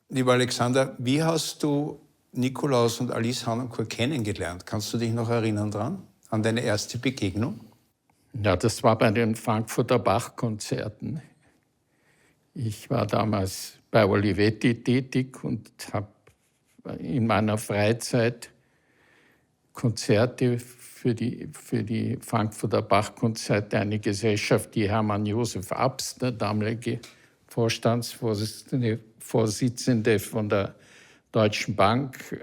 Lieber Alexander, wie hast du Nikolaus und Alice Harnoncourt kennengelernt? Kannst du dich noch erinnern dran? An deine erste Begegnung? Ja, das war bei den Frankfurter Bach-Konzerten. Ich war damals bei Olivetti tätig und habe in meiner Freizeit Konzerte für die Frankfurter Bach-Konzerte, eine Gesellschaft, die Hermann Josef Abs, der damalige Vorstandsvorsitzende von der Deutschen Bank,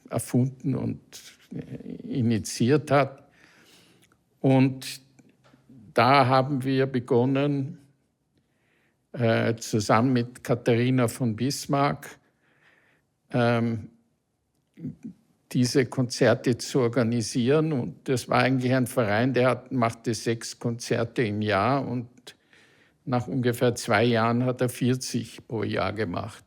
erfunden und initiiert hat. Und da haben wir begonnen, zusammen mit Katharina von Bismarck, diese Konzerte zu organisieren. Und das war eigentlich ein Verein, der machte 6 Konzerte im Jahr und nach ungefähr 2 Jahren hat er 40 pro Jahr gemacht.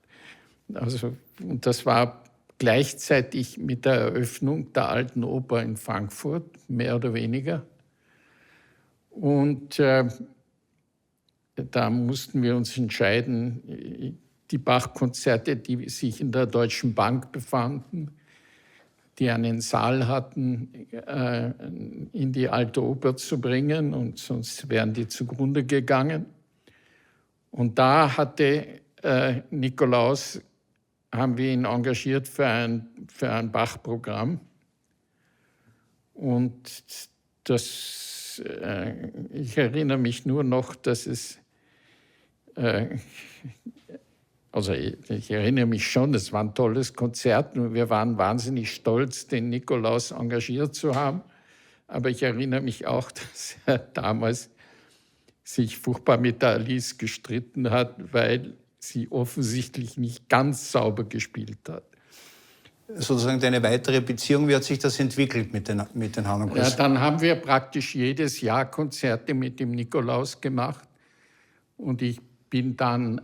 Also, und das war gleichzeitig mit der Eröffnung der Alten Oper in Frankfurt, mehr oder weniger. Und da mussten wir uns entscheiden, die Bach-Konzerte, die sich in der Deutschen Bank befanden, die einen Saal hatten, in die Alte Oper zu bringen, und sonst wären die zugrunde gegangen. Und da hatte Nikolaus, haben wir ihn engagiert für ein Bach-Programm. Und das, ich erinnere mich nur noch, dass es, also ich erinnere mich schon, es war ein tolles Konzert und wir waren wahnsinnig stolz, den Nikolaus engagiert zu haben. Aber ich erinnere mich auch, dass er damals sich furchtbar mit der Alice gestritten hat, weil sie offensichtlich nicht ganz sauber gespielt hat. Sozusagen deine weitere Beziehung, wie hat sich das entwickelt mit den Harnoncourts? Ja, dann haben wir praktisch jedes Jahr Konzerte mit dem Nikolaus gemacht. Und ich bin dann,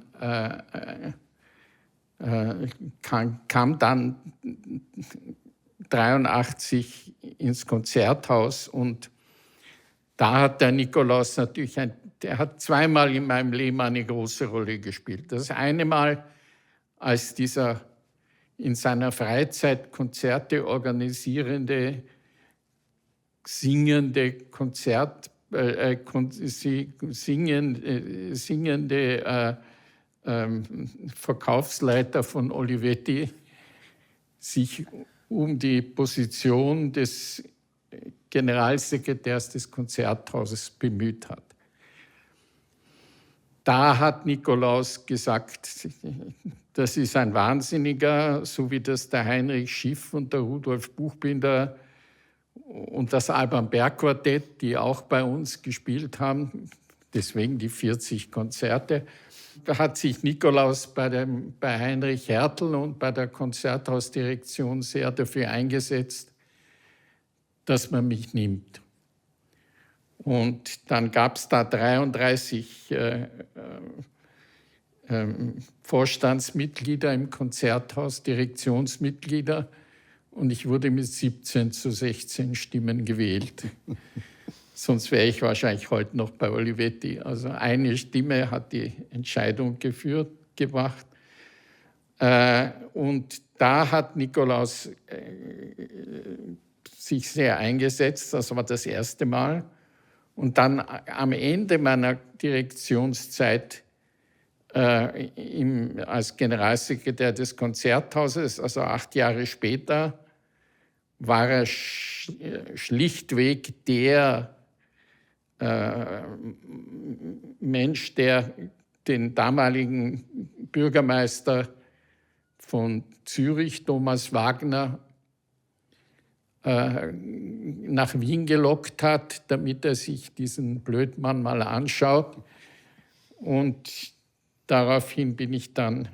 kam dann 1983 ins Konzerthaus, und da hat der Nikolaus natürlich, der hat 2-mal in meinem Leben eine große Rolle gespielt. Das eine Mal als dieser in seiner Freizeit Konzerte organisierende, singende singende Verkaufsleiter von Olivetti sich um die Position des Generalsekretärs des Konzerthauses bemüht hat. Da hat Nikolaus gesagt, das ist ein Wahnsinniger, so wie das der Heinrich Schiff und der Rudolf Buchbinder und das Alban Berg Quartett, die auch bei uns gespielt haben, deswegen die 40 Konzerte. Da hat sich Nikolaus bei Heinrich Hertel und bei der Konzerthausdirektion sehr dafür eingesetzt, dass man mich nimmt. Und dann gab es da 33 Vorstandsmitglieder im Konzerthaus, Direktionsmitglieder, und ich wurde mit 17:16 Stimmen gewählt. Sonst wäre ich wahrscheinlich heute noch bei Olivetti. Also eine Stimme hat die Entscheidung gemacht. Und da hat Nikolaus sich sehr eingesetzt. Das war das erste Mal. Und dann am Ende meiner Direktionszeit als Generalsekretär des Konzerthauses, also 8 Jahre später, war er schlichtweg der Mensch, der den damaligen Bürgermeister von Zürich, Thomas Wagner, nach Wien gelockt hat, damit er sich diesen Blödmann mal anschaut. Und daraufhin bin ich dann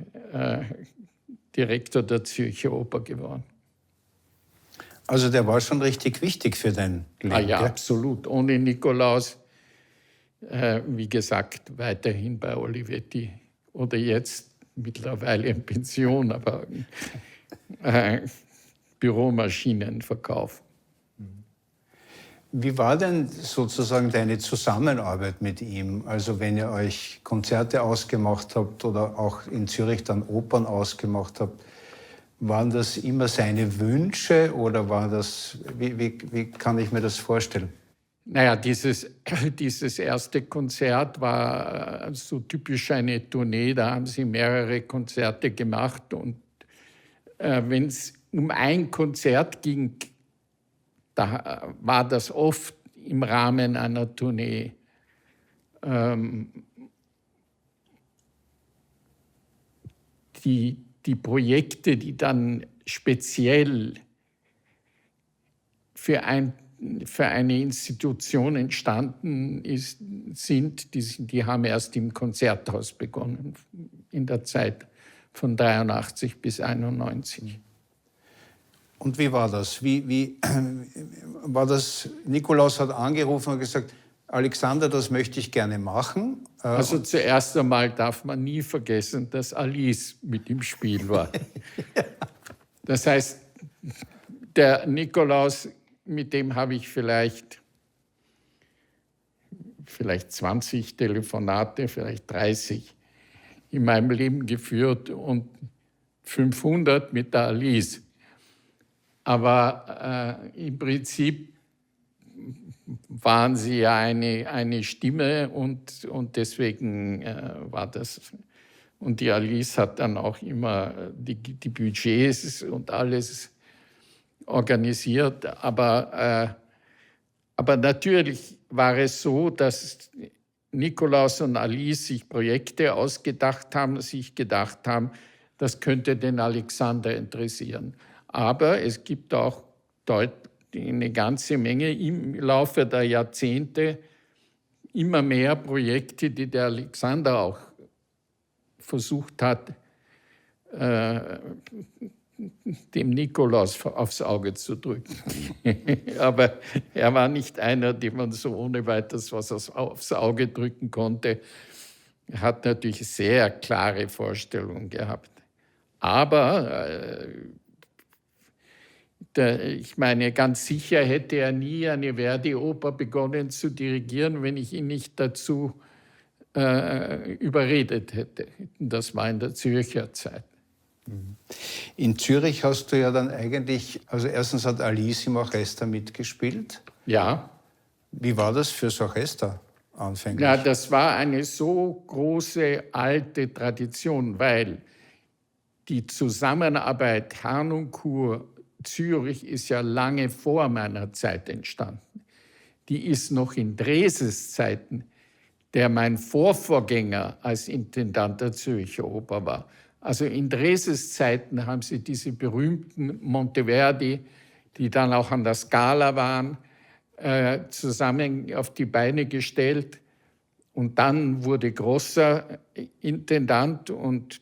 Direktor der Zürcher Oper geworden. Also der war schon richtig wichtig für dein Leben. Ja, gell? absolut. Ohne Nikolaus, wie gesagt, weiterhin bei Olivetti oder jetzt mittlerweile in Pension, aber Büromaschinenverkauf. Wie war denn sozusagen deine Zusammenarbeit mit ihm? Also wenn ihr euch Konzerte ausgemacht habt oder auch in Zürich dann Opern ausgemacht habt, waren das immer seine Wünsche oder war das, wie kann ich mir das vorstellen? Naja, dieses erste Konzert war so typisch eine Tournee, da haben sie mehrere Konzerte gemacht und wenn es um ein Konzert ging, da war das oft im Rahmen einer Tournee. Die Projekte, die dann speziell für eine Institution entstanden sind, die haben erst im Konzerthaus begonnen, in der Zeit von 83 bis 91. Und wie war das? Wie war das? Nikolaus hat angerufen und gesagt, Alexander, das möchte ich gerne machen. Also zuerst einmal darf man nie vergessen, dass Alice mit im Spiel war. Das heißt, der Nikolaus, mit dem habe ich vielleicht 20 Telefonate, vielleicht 30 in meinem Leben geführt und 500 mit der Alice. Aber im Prinzip waren sie ja eine Stimme und deswegen war das. Und die Alice hat dann auch immer die Budgets und alles organisiert. Aber natürlich war es so, dass Nikolaus und Alice sich Projekte ausgedacht haben, sich gedacht haben, das könnte den Alexander interessieren. Aber es gibt auch eine ganze Menge im Laufe der Jahrzehnte immer mehr Projekte, die der Alexander auch versucht hat, dem Nikolaus aufs Auge zu drücken. Aber er war nicht einer, dem man so ohne weiteres was aufs Auge drücken konnte. Er hat natürlich sehr klare Vorstellungen gehabt. Aber ich meine, ganz sicher hätte er nie eine Verdi-Oper begonnen zu dirigieren, wenn ich ihn nicht dazu überredet hätte. Das war in der Zürcher Zeit. In Zürich hast du ja dann eigentlich, also erstens hat Alice im Orchester mitgespielt. Ja. Wie war das fürs Orchester anfänglich? Ja, das war eine so große alte Tradition, weil die Zusammenarbeit Harnoncourt Zürich ist ja lange vor meiner Zeit entstanden. Die ist noch in Dreses Zeiten, der mein Vorvorgänger als Intendant der Zürcher Oper war. Also in Dreses Zeiten haben sie diese berühmten Monteverdi, die dann auch an der Scala waren, zusammen auf die Beine gestellt. Und dann wurde Grosser Intendant und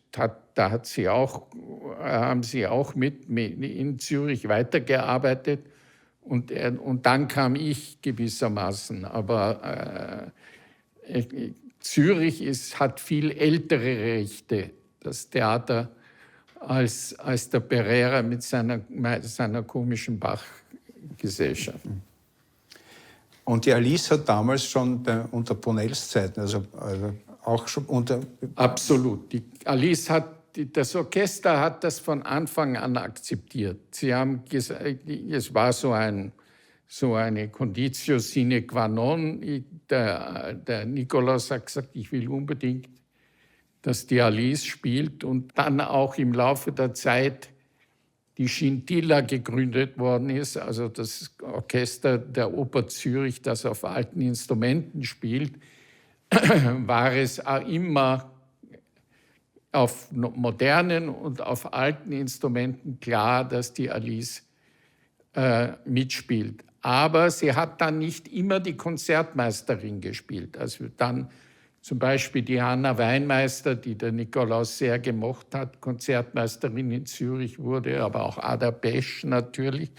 haben sie auch mit in Zürich weitergearbeitet. Und dann kam ich gewissermaßen. Aber Zürich hat viel ältere Rechte, das Theater, als der Pereira mit seiner komischen Bach-Gesellschaft. Und die Alice hat damals schon unter Bonells Zeiten, also auch schon unter... Absolut. Die Alice das Orchester hat das von Anfang an akzeptiert. Sie haben gesagt, es war so eine Conditio sine qua non. Der Nikolaus hat gesagt, ich will unbedingt, dass die Alice spielt. Und dann auch im Laufe der Zeit die Scintilla gegründet worden ist, also das Orchester der Oper Zürich, das auf alten Instrumenten spielt, war es immer auf modernen und auf alten Instrumenten klar, dass die Alice mitspielt. Aber sie hat dann nicht immer die Konzertmeisterin gespielt. Also dann zum Beispiel die Hanna Weinmeister, die der Nikolaus sehr gemocht hat, Konzertmeisterin in Zürich wurde, aber auch Ada Pesch natürlich,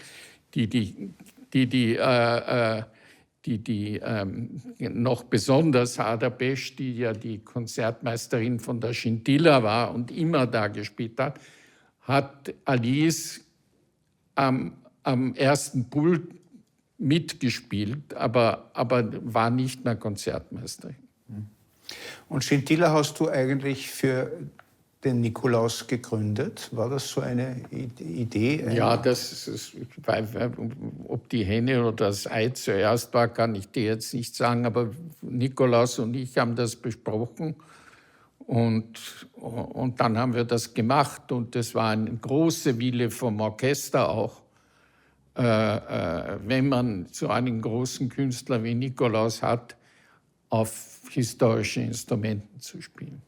noch besonders Ada Pesch, die ja die Konzertmeisterin von der Scintilla war und immer da gespielt hat Alice am ersten Pult mitgespielt, aber war nicht mehr Konzertmeister. Und Scintilla hast du eigentlich für den Nikolaus gegründet? War das so eine Idee? Ja, ob die Henne oder das Ei zuerst war, kann ich dir jetzt nicht sagen, aber Nikolaus und ich haben das besprochen und dann haben wir das gemacht und das war eine große Wille vom Orchester auch, wenn man so einen großen Künstler wie Nikolaus hat, auf historische Instrumenten zu spielen.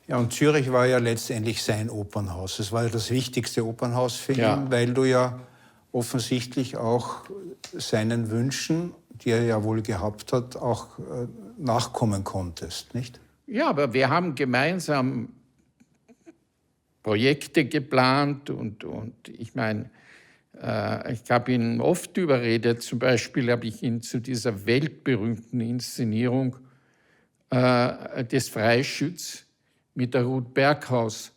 Ja, und Zürich war ja letztendlich sein Opernhaus. Es war ja das wichtigste Opernhaus für Ja. ihn, weil du ja offensichtlich auch seinen Wünschen, die er ja wohl gehabt hat, auch nachkommen konntest, nicht? Ja, aber wir haben gemeinsam Projekte geplant und ich meine, ich habe ihn oft überredet. Zum Beispiel habe ich ihn zu dieser weltberühmten Inszenierung des Freischütz mit der Ruth Berghaus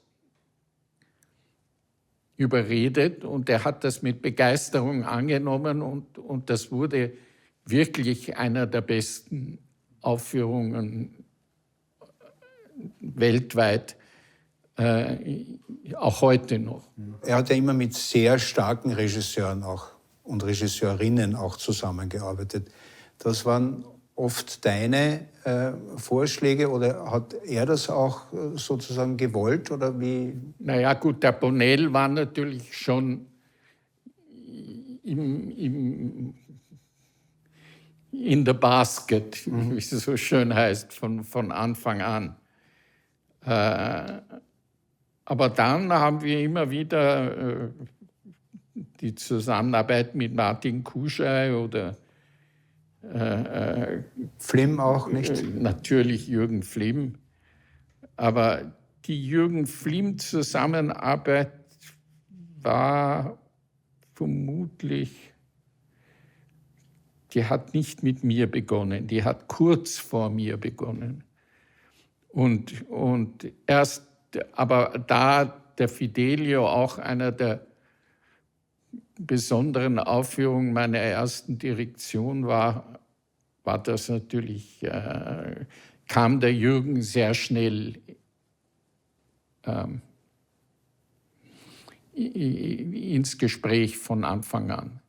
überredet und er hat das mit Begeisterung angenommen und das wurde wirklich einer der besten Aufführungen weltweit, auch heute noch. Er hat ja immer mit sehr starken Regisseuren auch und Regisseurinnen auch zusammengearbeitet. Das waren oft deine Vorschläge oder hat er das auch sozusagen gewollt oder wie? Naja gut, der Bonnell war natürlich schon in the basket, wie es so schön heißt, von Anfang an. Aber dann haben wir immer wieder die Zusammenarbeit mit Martin Kuschei oder Flimm auch, nicht? Natürlich Jürgen Flimm. Aber die Jürgen Flimm-Zusammenarbeit war vermutlich, die hat nicht mit mir begonnen, die hat kurz vor mir begonnen. Und erst, aber da der Fidelio auch einer der besonderen Aufführungen meiner ersten Direktion war das natürlich, kam der Jürgen sehr schnell ins Gespräch von Anfang an.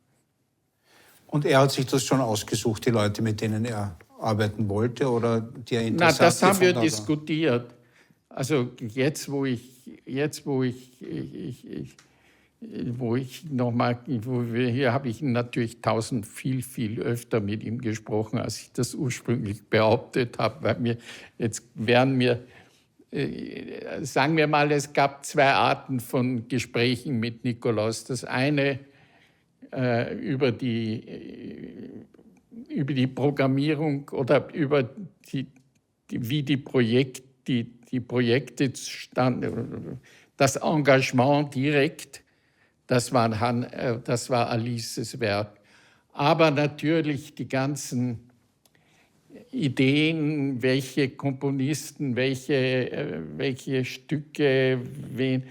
Und er hat sich das schon ausgesucht, die Leute, mit denen er arbeiten wollte oder die er interessant das haben wir gefunden hat? diskutiert. Also jetzt, wo hier habe ich natürlich viel öfter mit ihm gesprochen, als ich das ursprünglich behauptet habe, weil sagen wir mal, es gab zwei Arten von Gesprächen mit Nikolaus. Das eine über die Programmierung oder über wie die Projekte zustande, das Engagement direkt. Das war Alices Werk. Aber natürlich die ganzen Ideen, welche Komponisten, welche Stücke, wen,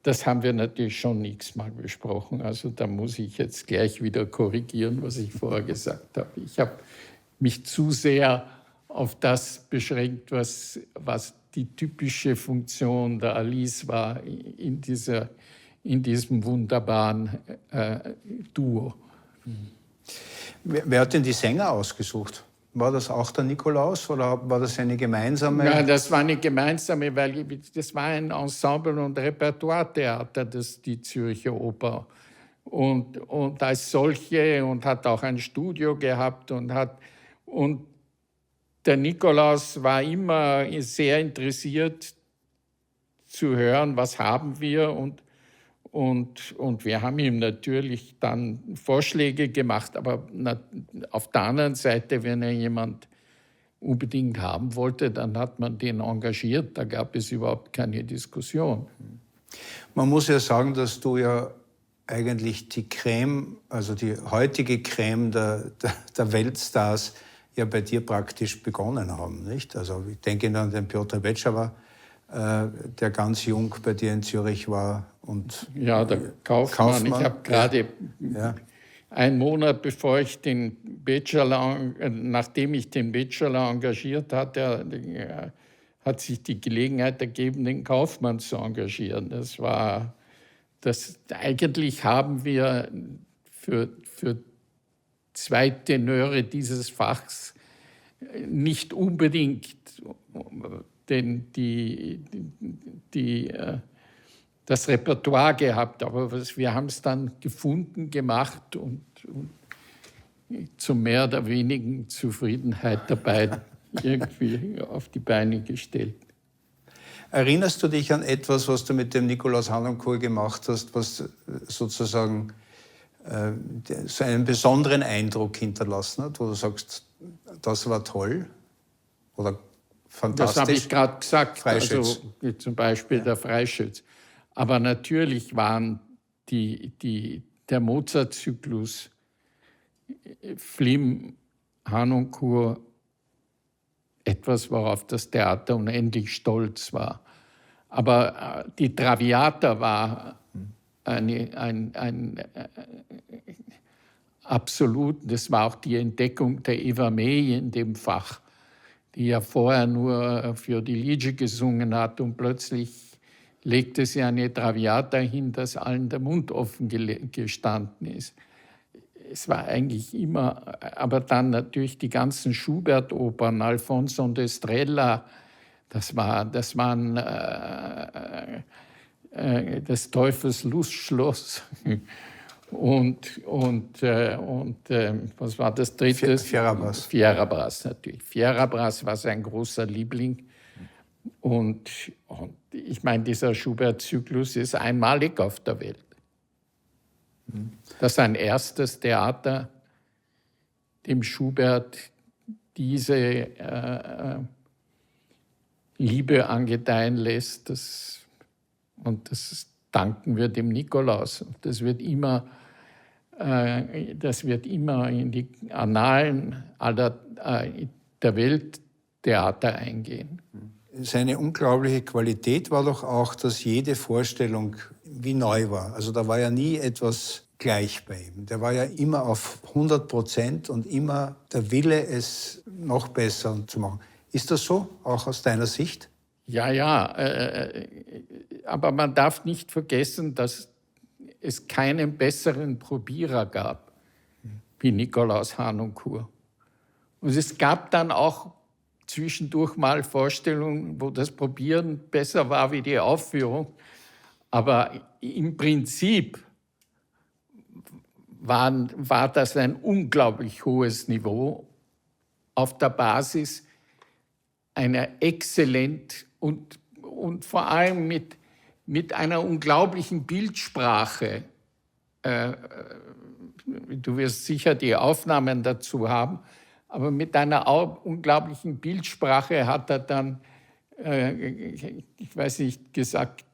das haben wir natürlich schon x-mal besprochen. Also da muss ich jetzt gleich wieder korrigieren, was ich vorher gesagt habe. Ich habe mich zu sehr auf das beschränkt, was die typische Funktion der Alice war in diesem wunderbaren Duo. Wer hat denn die Sänger ausgesucht? War das auch der Nikolaus oder war das eine gemeinsame? Ja, das war eine gemeinsame, weil das war ein Ensemble- und Repertoire-Theater, die Zürcher Oper. Und als solche und hat auch ein Studio gehabt und der Nikolaus war immer sehr interessiert zu hören, was haben wir und wir haben ihm natürlich dann Vorschläge gemacht, aber auf der anderen Seite, wenn er jemand unbedingt haben wollte, dann hat man den engagiert, da gab es überhaupt keine Diskussion. Man muss ja sagen, dass du ja eigentlich die Creme, also die heutige Creme der Weltstars ja bei dir praktisch begonnen haben, nicht? Also ich denke an den Piotr Beczava, der ganz jung bei dir in Zürich war. Und ja, der Kaufmann. Ich habe gerade Ein Monat bevor ich den Bachelor, nachdem ich den Bachelor engagiert hatte, hat sich die Gelegenheit ergeben, den Kaufmann zu engagieren. Eigentlich haben wir für zwei Tenöre dieses Fachs nicht unbedingt das Repertoire gehabt, aber wir haben es dann gefunden, gemacht und zu mehr oder weniger Zufriedenheit dabei irgendwie auf die Beine gestellt. Erinnerst du dich an etwas, was du mit dem Nikolaus Harnoncourt gemacht hast, was sozusagen so einen besonderen Eindruck hinterlassen hat, wo du sagst, das war toll oder fantastisch? Das habe ich gerade gesagt, Freischütz. also zum Beispiel der Freischütz. Aber natürlich waren der Mozart-Zyklus, Flimm, Harnoncourt etwas, worauf das Theater unendlich stolz war. Aber die Traviata war absolut, das war auch die Entdeckung der Eva May in dem Fach, die ja vorher nur für die Liege gesungen hat und plötzlich legte sie eine Traviata hin, dass allen der Mund offen gestanden ist. Es war eigentlich immer, aber dann natürlich die ganzen Schubert-Opern, Alfonso und Estrella, das waren des Teufels Lustschloss und was war das dritte? Fierabras. Fierabras natürlich. Fierabras war sein großer Liebling. Und ich meine, dieser Schubert-Zyklus ist einmalig auf der Welt. Das ist ein erstes Theater, dem Schubert diese Liebe angedeihen lässt. Und das danken wir dem Nikolaus. Das wird immer in die Annalen der Welttheater eingehen. Seine unglaubliche Qualität war doch auch, dass jede Vorstellung wie neu war. Also da war ja nie etwas gleich bei ihm. Der war ja immer auf 100% und immer der Wille, es noch besser zu machen. Ist das so, auch aus deiner Sicht? Ja, aber man darf nicht vergessen, dass es keinen besseren Probierer gab wie Nikolaus Harnoncourt. Und es gab dann auch zwischendurch mal Vorstellungen, wo das Probieren besser war wie die Aufführung. Aber im Prinzip war das ein unglaublich hohes Niveau auf der Basis einer exzellent und vor allem mit einer unglaublichen Bildsprache. Du wirst sicher die Aufnahmen dazu haben, aber mit einer unglaublichen Bildsprache hat er dann, ich weiß nicht, gesagt,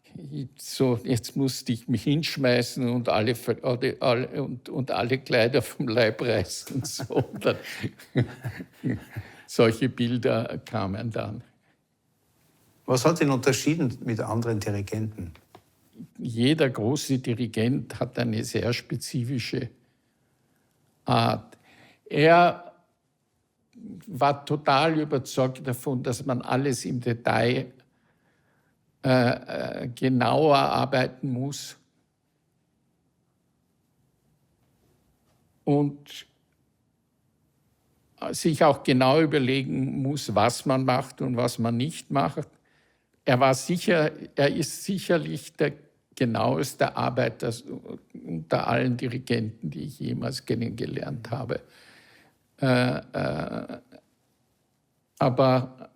so, jetzt musste ich mich hinschmeißen und alle Kleider vom Leib reißen. So. Solche Bilder kamen dann. Was hat ihn unterschieden mit anderen Dirigenten? Jeder große Dirigent hat eine sehr spezifische Art. Er war total überzeugt davon, dass man alles im Detail genauer arbeiten muss und sich auch genau überlegen muss, was man macht und was man nicht macht. Er ist sicherlich der genaueste Arbeiter unter allen Dirigenten, die ich jemals kennengelernt habe. Aber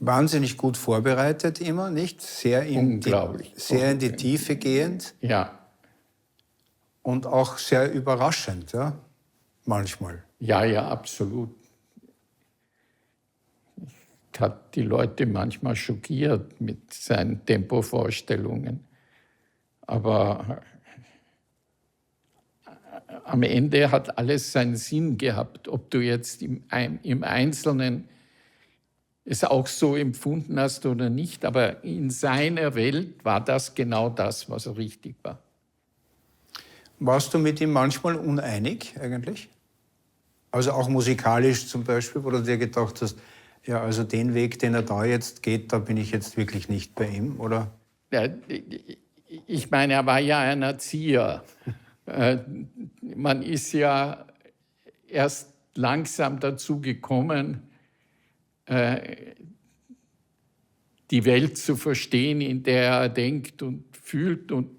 wahnsinnig gut vorbereitet immer, nicht? Sehr in die Tiefe gehend. Ja. Und auch sehr überraschend, ja, manchmal. Ja, absolut. Hat die Leute manchmal schockiert mit seinen Tempovorstellungen. Aber am Ende hat alles seinen Sinn gehabt, ob du jetzt im Einzelnen es auch so empfunden hast oder nicht. Aber in seiner Welt war das genau das, was richtig war. Warst du mit ihm manchmal uneinig eigentlich? Also auch musikalisch zum Beispiel, wo du dir gedacht hast, ja, also den Weg, den er da jetzt geht, da bin ich jetzt wirklich nicht bei ihm, oder? Ja, ich meine, er war ja ein Erzieher. Man ist ja erst langsam dazu gekommen, die Welt zu verstehen, in der er denkt und fühlt. Und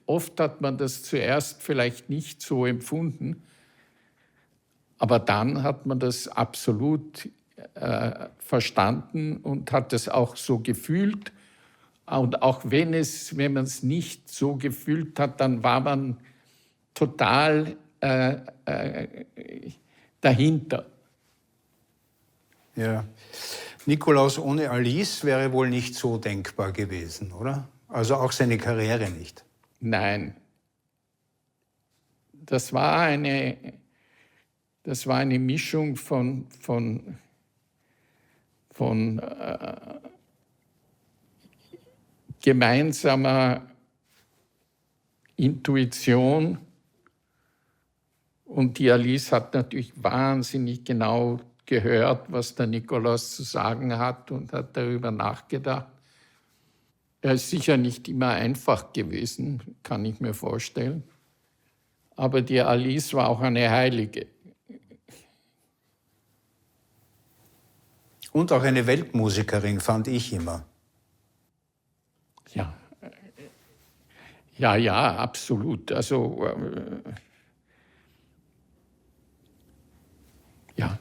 oft hat man das zuerst vielleicht nicht so empfunden, aber dann hat man das absolut verstanden und hat es auch so gefühlt. Und auch wenn man es nicht so gefühlt hat, dann war man total dahinter. Ja. Nikolaus ohne Alice wäre wohl nicht so denkbar gewesen, oder? Also auch seine Karriere nicht. Nein. Das war eine Mischung von gemeinsamer Intuition, und die Alice hat natürlich wahnsinnig genau gehört, was der Nikolaus zu sagen hat, und hat darüber nachgedacht. Er ist sicher nicht immer einfach gewesen, kann ich mir vorstellen. Aber die Alice war auch eine Heilige. Und auch eine Weltmusikerin, fand ich immer. Ja, absolut. Also, ja.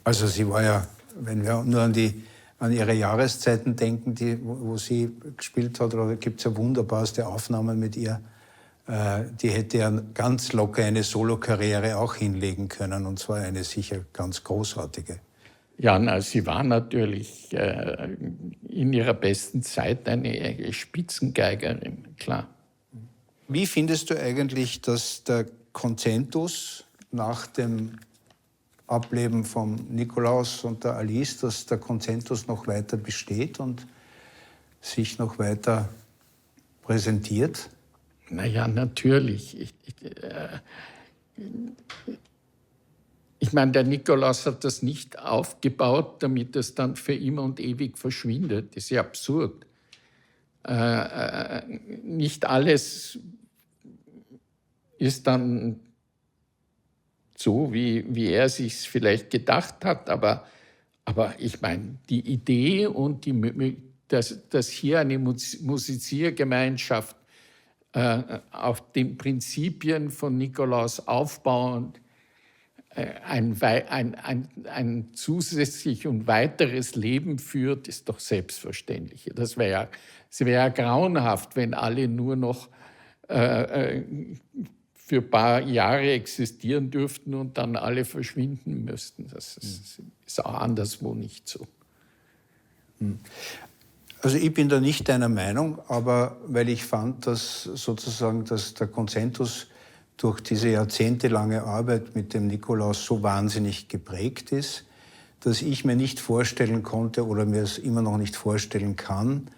Also sie war ja, wenn wir nur an ihre Jahreszeiten denken, wo sie gespielt hat, oder gibt es ja wunderbarste Aufnahmen mit ihr, die hätte ja ganz locker eine Solokarriere auch hinlegen können, und zwar eine sicher ganz großartige. Ja, sie war natürlich in ihrer besten Zeit eine Spitzengeigerin, klar. Wie findest du eigentlich, dass der Konzentus nach dem Ableben von Nikolaus und der Alice, dass der Konzentus noch weiter besteht und sich noch weiter präsentiert? Naja, natürlich. Ich meine, der Nikolaus hat das nicht aufgebaut, damit es dann für immer und ewig verschwindet. Das ist ja absurd. Nicht alles ist dann so, wie er sich vielleicht gedacht hat, aber ich meine, die Idee und dass hier eine Musiziergemeinschaft auf den Prinzipien von Nikolaus aufbauend ein zusätzlich und weiteres Leben führt, ist doch selbstverständlich. Es wäre ja grauenhaft, wenn alle nur noch für ein paar Jahre existieren dürften und dann alle verschwinden müssten. Das ist auch anderswo nicht so. Also ich bin da nicht deiner Meinung, aber weil ich fand, dass sozusagen dass der Konzentus durch diese jahrzehntelange Arbeit mit dem Nikolaus so wahnsinnig geprägt ist, dass ich mir nicht vorstellen konnte oder mir es immer noch nicht vorstellen kann,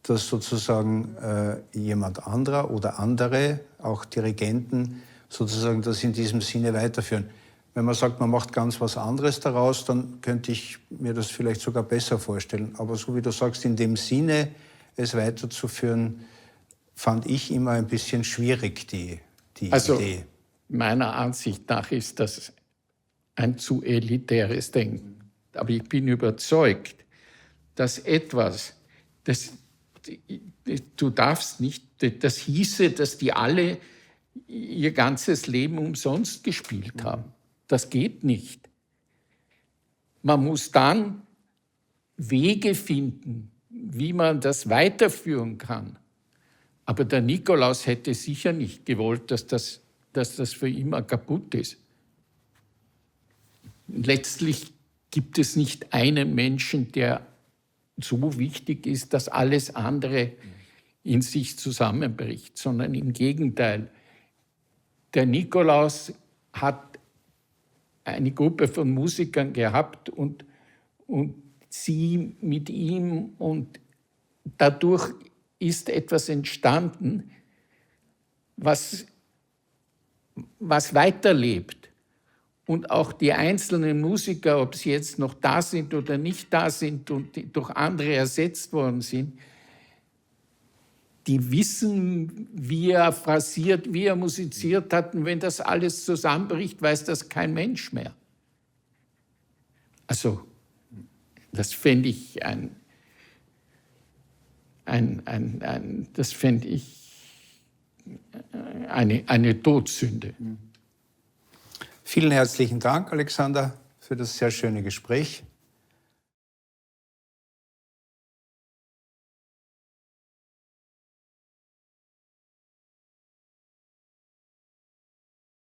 dass sozusagen jemand anderer oder andere, auch Dirigenten, sozusagen das in diesem Sinne weiterführen. Wenn man sagt, man macht ganz was anderes daraus, dann könnte ich mir das vielleicht sogar besser vorstellen. Aber so wie du sagst, in dem Sinne, es weiterzuführen, fand ich immer ein bisschen schwierig, die Idee. Meiner Ansicht nach ist das ein zu elitäres Denken. Aber ich bin überzeugt, dass du darfst nicht, das hieße, dass die alle ihr ganzes Leben umsonst gespielt haben. Das geht nicht. Man muss dann Wege finden, wie man das weiterführen kann. Aber der Nikolaus hätte sicher nicht gewollt, dass das für immer kaputt ist. Letztlich gibt es nicht einen Menschen, der so wichtig ist, dass alles andere in sich zusammenbricht, sondern im Gegenteil. Der Nikolaus hat eine Gruppe von Musikern gehabt und sie mit ihm, und dadurch ist etwas entstanden, was was weiterlebt und auch die einzelnen Musiker, ob sie jetzt noch da sind oder nicht da sind und die durch andere ersetzt worden sind, die wissen, wie er phrasiert, wie er musiziert hat. Und wenn das alles zusammenbricht, weiß das kein Mensch mehr. Also, das fände ich eine Todsünde. Vielen herzlichen Dank, Alexander, für das sehr schöne Gespräch.